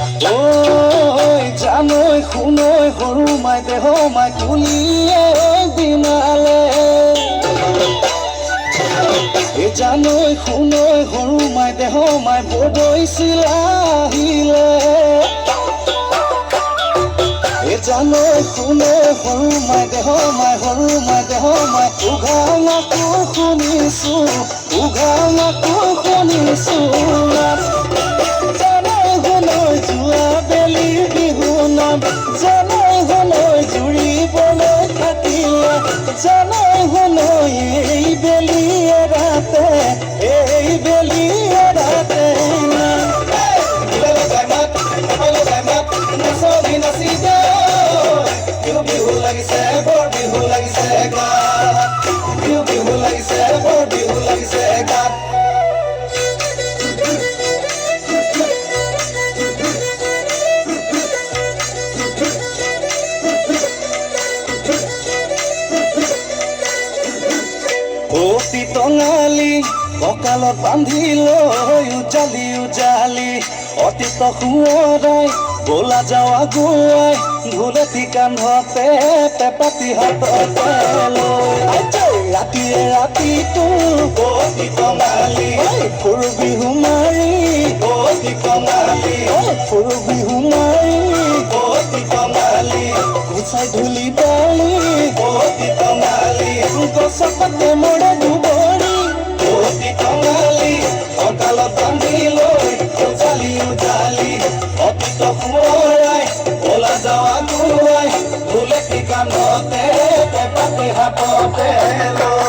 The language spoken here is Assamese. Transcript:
ঐ জানৈ শুনৈ সৰু মাই দেহ মাই তুলিয়ে দিনালে জানৈ শুনৈ সৰু মাই দেহ মাই বদৈছিল আহিলে জানৈ শুনৈ সৰু মাই দেহ মাই সৰু মাই দেহ মাই উঘাঙাকো শুনিছো উঘাঙাকো শুনিছো জানৈ শুনৈ যোৱা বেলি বিহু নাম জানৈ শুনৈ জুৰিবলৈ থাকিলে জানৈ শুনৈ এই বেলি এৰাতে নাচি দে বিহু লাগিছে বৰ বিহু লাগিছে গাত বিহু লাগিছে বৰ বিহু লাগিছে গাত অতি টঙালি কঁকালত বান্ধি লৈ উজালি উজালি অতীত সোঁৱৰাই বোলা যাওঁ আগুৱাই ঢোলেটি কান্ধতে পেপাতি হাততে লৈ ৰাতিয়ে ৰাতিটো অতি কঙালি ফুৰ বিহু মাৰি অতি কঙালি ফুৰ বিহু মাৰি অতি কঙালি গুচাই ধূলি বালি অতি কঙালি গছতে মৰে দুবৰি অতি কঙালি কঁকালত বান্ধি লৈ উজালি উজালি অতীত সোঁৱৰাই ওলা যাওঁ আগুৱাই ঢোলেটি কান্ধতে পেপাতি হাততে লৈ